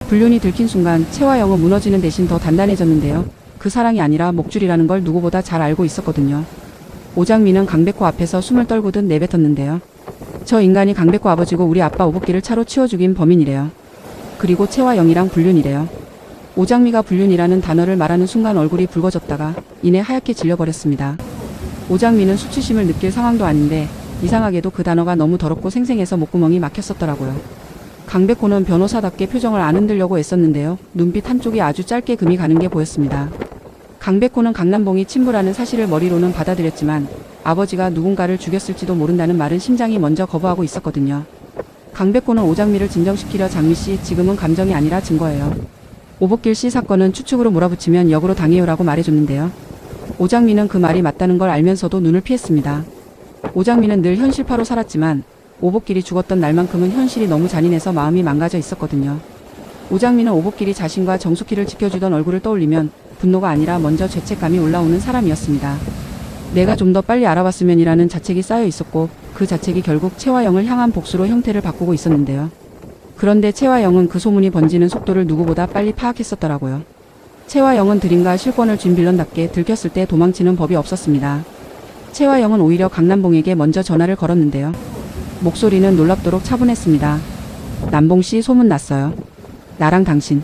불륜이 들킨 순간 채화영은 무너지는 대신 더 단단해졌는데요. 그 사랑이 아니라 목줄이라는 걸 누구보다 잘 알고 있었거든요. 오장미는 강백호 앞에서 숨을 떨구듯 내뱉었는데요. 저 인간이 강백호 아버지고 우리 아빠 오복기를 차로 치워 죽인 범인이래요. 그리고 채화영이랑 불륜이래요. 오장미가 불륜이라는 단어를 말하는 순간 얼굴이 붉어졌다가 이내 하얗게 질려버렸습니다. 오장미는 수치심을 느낄 상황도 아닌데 이상하게도 그 단어가 너무 더럽고 생생해서 목구멍이 막혔었더라고요. 강백호는 변호사답게 표정을 안 흔들려고 애썼는데요. 눈빛 한쪽이 아주 짧게 금이 가는 게 보였습니다. 강백호는 강남봉이 친부라는 사실을 머리로는 받아들였지만 아버지가 누군가를 죽였을지도 모른다는 말은 심장이 먼저 거부하고 있었거든요. 강백호는 오장미를 진정시키려 장미씨 지금은 감정이 아니라 증거예요. 오복길씨 사건은 추측으로 몰아붙이면 역으로 당해요라고 말해줬는데요. 오장미는 그 말이 맞다는 걸 알면서도 눈을 피했습니다. 오장미는 늘 현실파로 살았지만 오복길이 죽었던 날만큼은 현실이 너무 잔인해서 마음이 망가져 있었거든요. 오장미는 오복길이 자신과 정숙희를 지켜주던 얼굴을 떠올리면 분노가 아니라 먼저 죄책감이 올라오는 사람이었습니다. 내가 좀 더 빨리 알아봤으면이라는 자책이 쌓여 있었고 그 자책이 결국 채화영을 향한 복수로 형태를 바꾸고 있었는데요. 그런데 채화영은 그 소문이 번지는 속도를 누구보다 빨리 파악했었더라고요. 채화영은 들인가 실권을 쥔 빌런답게 들켰을 때 도망치는 법이 없었습니다. 채화영은 오히려 강남봉에게 먼저 전화를 걸었는데요. 목소리는 놀랍도록 차분했습니다. 남봉씨 소문 났어요. 나랑 당신.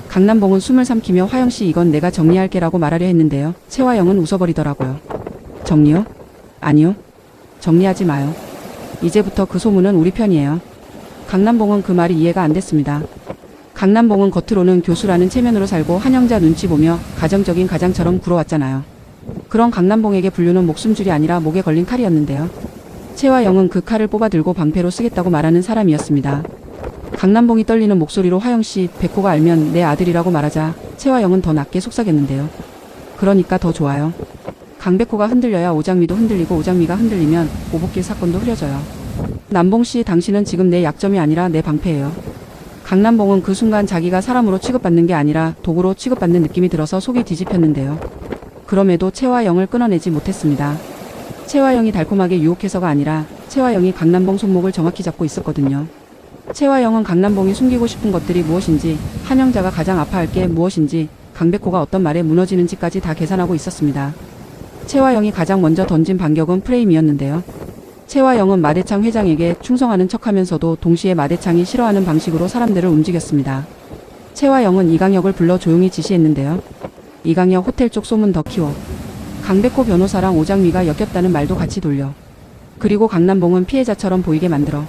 강남봉은 숨을 삼키며 화영씨 이건 내가 정리할게 라고 말하려 했는데요. 채화영은 웃어버리더라고요. 정리요? 아니요. 정리하지 마요. 이제부터 그 소문은 우리 편이에요. 강남봉은 그 말이 이해가 안 됐습니다. 강남봉은 겉으로는 교수라는 체면으로 살고 한영자 눈치 보며 가정적인 가장처럼 굴어왔잖아요. 그런 강남봉에게 불륜은 목숨줄이 아니라 목에 걸린 칼이었는데요. 채화영은 그 칼을 뽑아들고 방패로 쓰겠다고 말하는 사람이었습니다. 강남봉이 떨리는 목소리로 화영씨, 백호가 알면 내 아들이라고 말하자 채화영은 더 낮게 속삭였는데요. 그러니까 더 좋아요. 강백호가 흔들려야 오장미도 흔들리고 오장미가 흔들리면 오복길 사건도 흐려져요. 남봉씨 당신은 지금 내 약점이 아니라 내 방패예요. 강남봉은 그 순간 자기가 사람으로 취급받는 게 아니라 도구로 취급받는 느낌이 들어서 속이 뒤집혔는데요. 그럼에도 채화영을 끊어내지 못했습니다. 채화영이 달콤하게 유혹해서가 아니라 채화영이 강남봉 손목을 정확히 잡고 있었거든요. 채화영은 강남봉이 숨기고 싶은 것들이 무엇인지, 한영자가 가장 아파할 게 무엇인지, 강백호가 어떤 말에 무너지는지까지 다 계산하고 있었습니다. 채화영이 가장 먼저 던진 반격은 프레임이었는데요. 채화영은 마대창 회장에게 충성하는 척하면서도 동시에 마대창이 싫어하는 방식으로 사람들을 움직였습니다. 채화영은 이강혁을 불러 조용히 지시했는데요. 이강혁 호텔 쪽 소문 더 키워. 강백호 변호사랑 오장미가 엮였다는 말도 같이 돌려. 그리고 강남봉은 피해자처럼 보이게 만들어.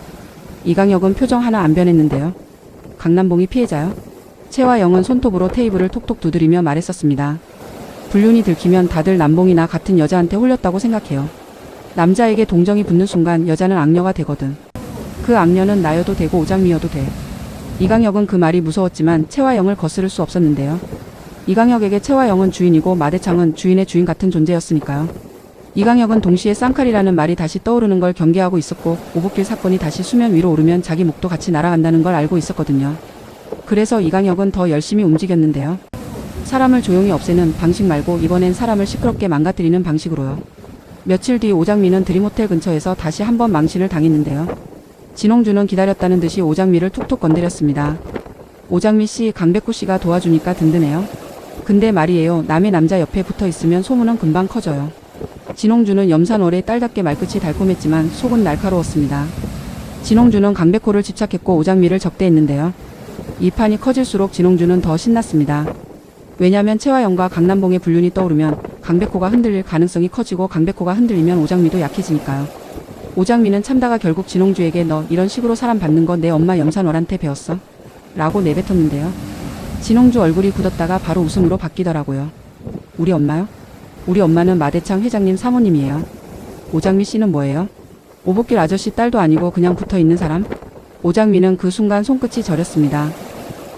이강혁은 표정 하나 안 변했는데요. 강남봉이 피해자요? 채화영은 손톱으로 테이블을 톡톡 두드리며 말했었습니다. 불륜이 들키면 다들 남봉이나 같은 여자한테 홀렸다고 생각해요. 남자에게 동정이 붙는 순간 여자는 악녀가 되거든. 그 악녀는 나여도 되고 오장미여도 돼. 이강혁은 그 말이 무서웠지만 채화영을 거스를 수 없었는데요. 이강혁에게 채화영은 주인이고 마대창은 주인의 주인 같은 존재였으니까요. 이강혁은 동시에 쌍칼이라는 말이 다시 떠오르는 걸 경계하고 있었고 오복길 사건이 다시 수면 위로 오르면 자기 목도 같이 날아간다는 걸 알고 있었거든요. 그래서 이강혁은 더 열심히 움직였는데요. 사람을 조용히 없애는 방식 말고 이번엔 사람을 시끄럽게 망가뜨리는 방식으로요. 며칠 뒤 오장미는 드림호텔 근처에서 다시 한번 망신을 당했는데요. 진홍주는 기다렸다는 듯이 오장미를 툭툭 건드렸습니다. 오장미씨, 강백호씨가 도와주니까 든든해요. 근데 말이에요. 남의 남자 옆에 붙어있으면 소문은 금방 커져요. 진홍주는 염산월의 딸답게 말끝이 달콤했지만 속은 날카로웠습니다. 진홍주는 강백호를 집착했고 오장미를 적대했는데요. 이 판이 커질수록 진홍주는 더 신났습니다. 왜냐면 채화영과 강남봉의 불륜이 떠오르면 강백호가 흔들릴 가능성이 커지고 강백호가 흔들리면 오장미도 약해지니까요. 오장미는 참다가 결국 진홍주에게 너 이런 식으로 사람 받는 거 내 엄마 염산월한테 배웠어? 라고 내뱉었는데요. 진홍주 얼굴이 굳었다가 바로 웃음으로 바뀌더라고요. 우리 엄마요? 우리 엄마는 마대창 회장님 사모님이에요. 오장미 씨는 뭐예요? 오복길 아저씨 딸도 아니고 그냥 붙어있는 사람? 오장미는 그 순간 손끝이 저렸습니다.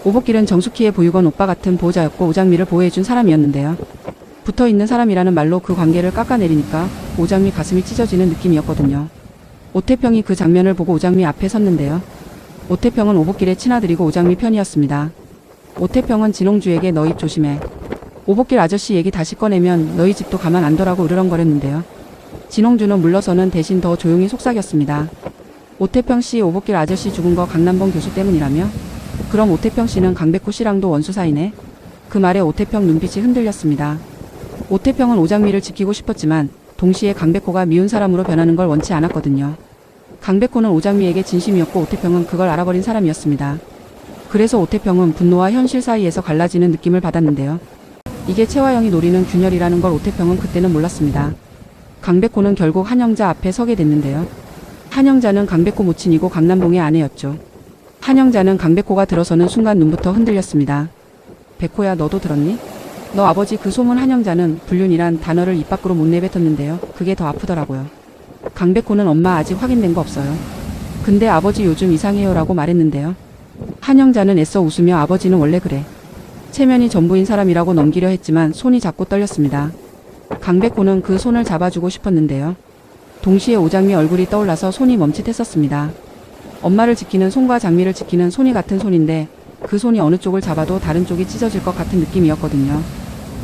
오복길은 정숙희의 보육원 오빠 같은 보호자였고 오장미를 보호해준 사람이었는데요. 붙어있는 사람이라는 말로 그 관계를 깎아내리니까 오장미 가슴이 찢어지는 느낌이었거든요. 오태평이 그 장면을 보고 오장미 앞에 섰는데요. 오태평은 오복길의 친아들이고 오장미 편이었습니다. 오태평은 진홍주에게 너 입 조심해. 오복길 아저씨 얘기 다시 꺼내면 너희 집도 가만 안 둬라고 으르렁거렸는데요. 진홍주는 물러서는 대신 더 조용히 속삭였습니다. 오태평씨, 오복길 아저씨 죽은 거 강남봉 교수 때문이라며? 그럼 오태평 씨는 강백호 씨랑도 원수 사이네? 그 말에 오태평 눈빛이 흔들렸습니다. 오태평은 오장미를 지키고 싶었지만 동시에 강백호가 미운 사람으로 변하는 걸 원치 않았거든요. 강백호는 오장미에게 진심이었고 오태평은 그걸 알아버린 사람이었습니다. 그래서 오태평은 분노와 현실 사이에서 갈라지는 느낌을 받았는데요. 이게 최화영이 노리는 균열이라는 걸 오태평은 그때는 몰랐습니다. 강백호는 결국 한영자 앞에 서게 됐는데요. 한영자는 강백호 모친이고 강남봉의 아내였죠. 한영자는 강백호가 들어서는 순간 눈부터 흔들렸습니다. 백호야, 너도 들었니? 너 아버지 그 소문. 한영자는 불륜이란 단어를 입 밖으로 못 내뱉었는데요. 그게 더 아프더라고요. 강백호는 엄마 아직 확인된 거 없어요. 근데 아버지 요즘 이상해요 라고 말했는데요. 한영자는 애써 웃으며 아버지는 원래 그래. 체면이 전부인 사람이라고 넘기려 했지만 손이 자꾸 떨렸습니다. 강백호는 그 손을 잡아주고 싶었는데요. 동시에 오장미 얼굴이 떠올라서 손이 멈칫했었습니다. 엄마를 지키는 손과 장미를 지키는 손이 같은 손인데 그 손이 어느 쪽을 잡아도 다른 쪽이 찢어질 것 같은 느낌이었거든요.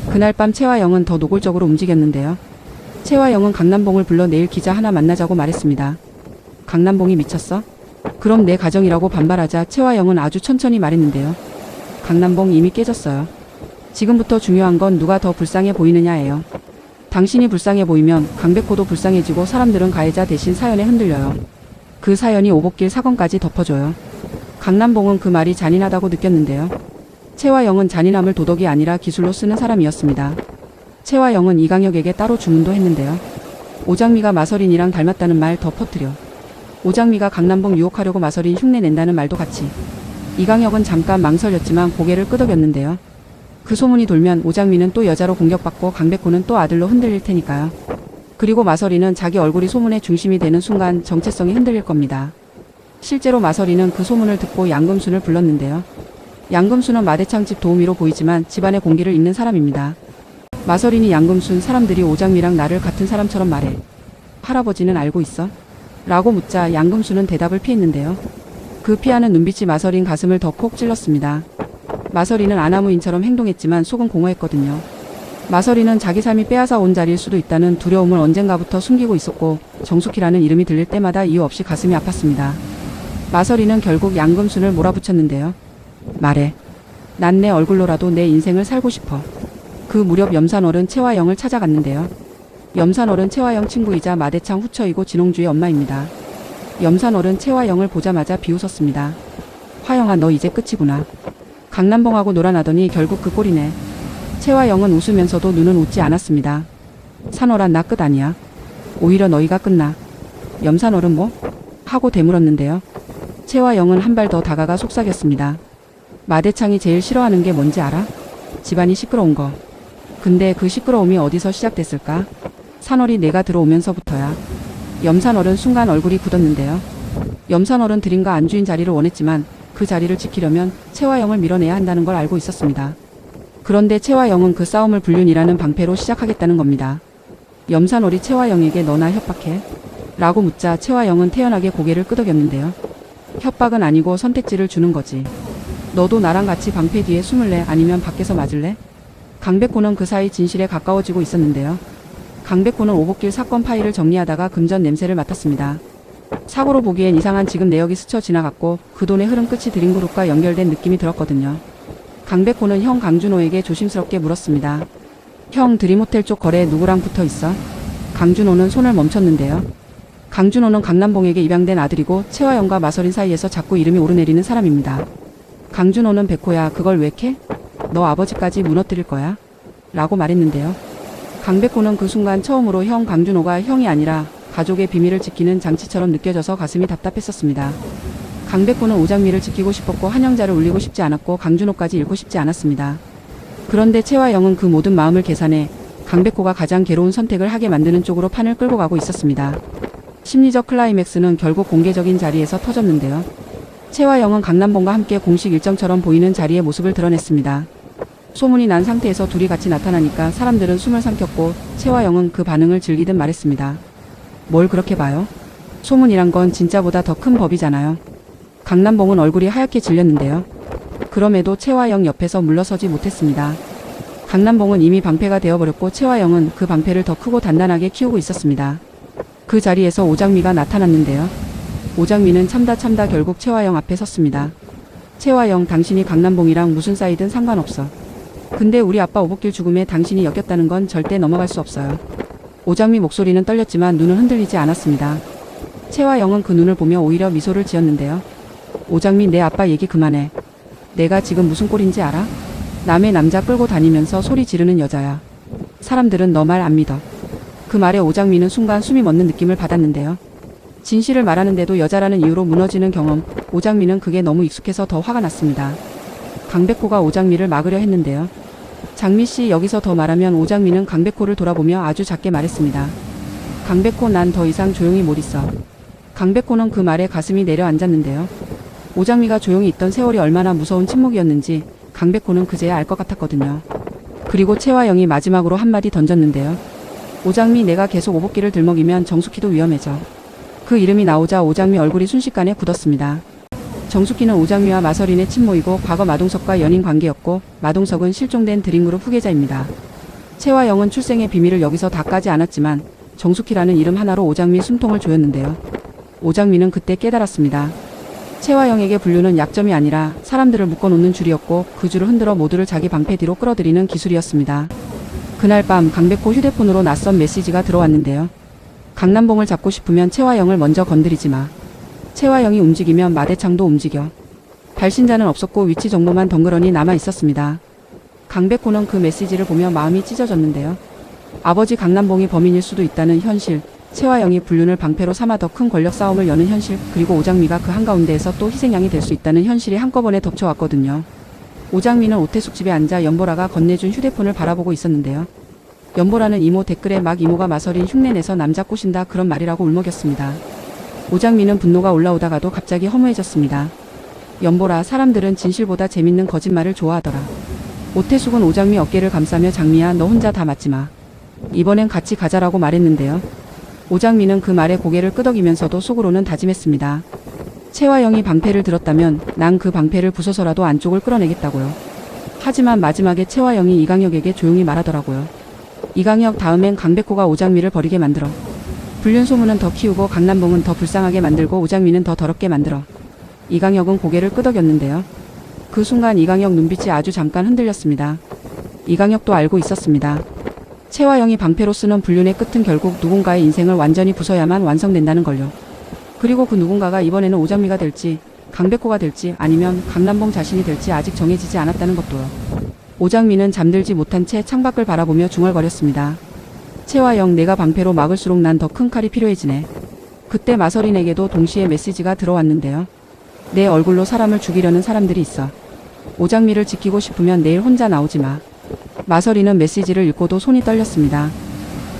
그날 밤 최화영은 더 노골적으로 움직였는데요. 최화영은 강남봉을 불러 내일 기자 하나 만나자고 말했습니다. 강남봉이 미쳤어? 그럼 내 가정이라고 반발하자 최화영은 아주 천천히 말했는데요. 강남봉 이미 깨졌어요. 지금부터 중요한 건 누가 더 불쌍해 보이느냐예요. 당신이 불쌍해 보이면 강백호도 불쌍해지고 사람들은 가해자 대신 사연에 흔들려요. 그 사연이 오복길 사건까지 덮어줘요. 강남봉은 그 말이 잔인하다고 느꼈는데요. 최화영은 잔인함을 도덕이 아니라 기술로 쓰는 사람이었습니다. 최화영은 이강혁에게 따로 주문도 했는데요. 오장미가 마서린이랑 닮았다는 말 더 퍼뜨려. 오장미가 강남봉 유혹하려고 마서린 흉내 낸다는 말도 같이. 이강혁은 잠깐 망설였지만 고개를 끄덕였는데요. 그 소문이 돌면 오장미는 또 여자로 공격받고 강백호는 또 아들로 흔들릴 테니까요. 그리고 마서린은 자기 얼굴이 소문의 중심이 되는 순간 정체성이 흔들릴 겁니다. 실제로 마서린은 그 소문을 듣고 양금순을 불렀는데요. 양금순은 마대창 집 도우미로 보이지만 집안의 공기를 잇는 사람입니다. 마서린이 양금순 사람들이 오장미랑 나를 같은 사람처럼 말해. 할아버지는 알고 있어? 라고 묻자 양금순은 대답을 피했는데요. 그 피하는 눈빛이 마서린 가슴을 더 콕 찔렀습니다. 마서린은 아나무인처럼 행동했지만 속은 공허했거든요. 마서린은 자기 삶이 빼앗아 온 자리일 수도 있다는 두려움을 언젠가부터 숨기고 있었고 정숙희라는 이름이 들릴 때마다 이유 없이 가슴이 아팠습니다. 마서린은 결국 양금순을 몰아붙였는데요. 말해. 난 내 얼굴로라도 내 인생을 살고 싶어. 그 무렵 염산어른 최화영을 찾아갔는데요. 염산어른 최화영 친구이자 마대창 후처이고 진홍주의 엄마입니다. 염산어른 최화영을 보자마자 비웃었습니다. 화영아, 너 이제 끝이구나. 강남봉하고 놀아나더니 결국 그 꼴이네. 최화영은 웃으면서도 눈은 웃지 않았습니다. 산어란 나 끝 아니야. 오히려 너희가 끝나. 염산어른 뭐? 하고 되물었는데요. 최화영은 한 발 더 다가가 속삭였습니다. 마대창이 제일 싫어하는 게 뭔지 알아? 집안이 시끄러운 거. 근데 그 시끄러움이 어디서 시작됐을까? 산월이 내가 들어오면서부터야. 염산어른 순간 얼굴이 굳었는데요. 염산어른 들인가 안주인 자리를 원했지만 그 자리를 지키려면 최화영을 밀어내야 한다는 걸 알고 있었습니다. 그런데 최화영은 그 싸움을 불륜이라는 방패로 시작하겠다는 겁니다. 염산월이 최화영에게 너나 협박해? 라고 묻자 최화영은 태연하게 고개를 끄덕였는데요. 협박은 아니고 선택지를 주는 거지. 너도 나랑 같이 방패 뒤에 숨을래? 아니면 밖에서 맞을래? 강백호는 그 사이 진실에 가까워지고 있었는데요. 강백호는 오복길 사건 파일을 정리하다가 금전 냄새를 맡았습니다. 사고로 보기엔 이상한 지급 내역이 스쳐 지나갔고 그 돈의 흐름 끝이 드림그룹과 연결된 느낌이 들었거든요. 강백호는 형 강준호에게 조심스럽게 물었습니다. 형, 드림호텔 쪽 거래에 누구랑 붙어 있어? 강준호는 손을 멈췄는데요. 강준호는 강남봉에게 입양된 아들이고 최화영과 마서린 사이에서 자꾸 이름이 오르내리는 사람입니다. 강준호는 백호야, 그걸 왜 캐? 너 아버지까지 무너뜨릴 거야? 라고 말했는데요. 강백호는 그 순간 처음으로 형 강준호가 형이 아니라 가족의 비밀을 지키는 장치처럼 느껴져서 가슴이 답답했었습니다. 강백호는 오장미를 지키고 싶었고 한영자를 울리고 싶지 않았고 강준호까지 잃고 싶지 않았습니다. 그런데 최화영은 그 모든 마음을 계산해 강백호가 가장 괴로운 선택을 하게 만드는 쪽으로 판을 끌고 가고 있었습니다. 심리적 클라이맥스는 결국 공개적인 자리에서 터졌는데요. 최화영은 강남봉과 함께 공식 일정처럼 보이는 자리의 모습을 드러냈습니다. 소문이 난 상태에서 둘이 같이 나타나니까 사람들은 숨을 삼켰고 최화영은 그 반응을 즐기듯 말했습니다. 뭘 그렇게 봐요? 소문이란 건 진짜보다 더 큰 법이잖아요. 강남봉은 얼굴이 하얗게 질렸는데요. 그럼에도 최화영 옆에서 물러서지 못했습니다. 강남봉은 이미 방패가 되어버렸고 최화영은 그 방패를 더 크고 단단하게 키우고 있었습니다. 그 자리에서 오장미가 나타났는데요. 오장미는 참다 결국 최화영 앞에 섰습니다. 채화영, 당신이 강남봉이랑 무슨 사이든 상관없어. 근데 우리 아빠 오복길 죽음에 당신이 엮였다는 건 절대 넘어갈 수 없어요. 오장미 목소리는 떨렸지만 눈은 흔들리지 않았습니다. 채화영은 그 눈을 보며 오히려 미소를 지었는데요. 오장미, 내 아빠 얘기 그만해. 내가 지금 무슨 꼴인지 알아? 남의 남자 끌고 다니면서 소리 지르는 여자야. 사람들은 너 말 안 믿어. 그 말에 오장미는 순간 숨이 멎는 느낌을 받았는데요. 진실을 말하는데도 여자라는 이유로 무너지는 경험, 오장미는 그게 너무 익숙해서 더 화가 났습니다. 강백호가 오장미를 막으려 했는데요. 장미씨, 여기서 더 말하면 오장미는 강백호를 돌아보며 아주 작게 말했습니다. 강백호, 난 더 이상 조용히 못 있어. 강백호는 그 말에 가슴이 내려앉았는데요. 오장미가 조용히 있던 세월이 얼마나 무서운 침묵이었는지 강백호는 그제야 알 것 같았거든요. 그리고 채화영이 마지막으로 한마디 던졌는데요. 오장미, 내가 계속 오복기를 들먹이면 정숙희도 위험해져. 그 이름이 나오자 오장미 얼굴이 순식간에 굳었습니다. 정숙희는 오장미와 마설인의 친모이고 과거 마동석과 연인 관계였고, 마동석은 실종된 드림그룹 후계자입니다. 채화영은 출생의 비밀을 여기서 다 까지 않았지만 정숙희라는 이름 하나로 오장미 숨통을 조였는데요. 오장미는 그때 깨달았습니다. 채화영에게 분류는 약점이 아니라 사람들을 묶어놓는 줄이었고, 그 줄을 흔들어 모두를 자기 방패 뒤로 끌어들이는 기술이었습니다. 그날 밤 강백호 휴대폰으로 낯선 메시지가 들어왔는데요. 강남봉을 잡고 싶으면 채화영을 먼저 건드리지 마. 채화영이 움직이면 마대창도 움직여. 발신자는 없었고 위치 정보만 덩그러니 남아 있었습니다. 강백호는 그 메시지를 보며 마음이 찢어졌는데요. 아버지 강남봉이 범인일 수도 있다는 현실, 채화영이 불륜을 방패로 삼아 더 큰 권력 싸움을 여는 현실, 그리고 오장미가 그 한가운데에서 또 희생양이 될 수 있다는 현실이 한꺼번에 덮쳐왔거든요. 오장미는 오태숙 집에 앉아 연보라가 건네준 휴대폰을 바라보고 있었는데요. 연보라는 이모 댓글에 막 이모가 마설인 흉내내서 남자 꼬신다 그런 말이라고 울먹였습니다. 오장미는 분노가 올라오다가도 갑자기 허무해졌습니다. 연보라, 사람들은 진실보다 재밌는 거짓말을 좋아하더라. 오태숙은 오장미 어깨를 감싸며 장미야, 너 혼자 다 맞지 마. 이번엔 같이 가자라고 말했는데요. 오장미는 그 말에 고개를 끄덕이면서도 속으로는 다짐했습니다. 채화영이 방패를 들었다면 난 그 방패를 부숴서라도 안쪽을 끌어내겠다고요. 하지만 마지막에 채화영이 이강혁에게 조용히 말하더라고요. 이강혁, 다음엔 강백호가 오장미를 버리게 만들어. 불륜 소문은 더 키우고 강남봉은 더 불쌍하게 만들고 오장미는 더 더럽게 만들어. 이강혁은 고개를 끄덕였는데요. 그 순간 이강혁 눈빛이 아주 잠깐 흔들렸습니다. 이강혁도 알고 있었습니다. 채화영이 방패로 쓰는 불륜의 끝은 결국 누군가의 인생을 완전히 부숴야만 완성된다는 걸요. 그리고 그 누군가가 이번에는 오장미가 될지, 강백호가 될지, 아니면 강남봉 자신이 될지 아직 정해지지 않았다는 것도요. 오장미는 잠들지 못한 채 창밖을 바라보며 중얼거렸습니다. 채화영, 내가 방패로 막을수록 난 더 큰 칼이 필요해지네. 그때 마설인에게도 동시에 메시지가 들어왔는데요. 내 얼굴로 사람을 죽이려는 사람들이 있어. 오장미를 지키고 싶으면 내일 혼자 나오지 마. 마설인은 메시지를 읽고도 손이 떨렸습니다.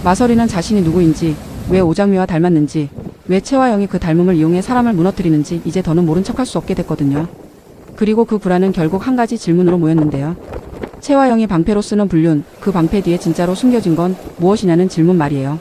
마설인은 자신이 누구인지, 왜 오장미와 닮았는지, 왜 채화영이 그 닮음을 이용해 사람을 무너뜨리는지 이제 더는 모른 척할 수 없게 됐거든요. 그리고 그 불안은 결국 한 가지 질문으로 모였는데요. 채화영이 방패로 쓰는 불륜, 그 방패 뒤에 진짜로 숨겨진 건 무엇이냐는 질문 말이에요.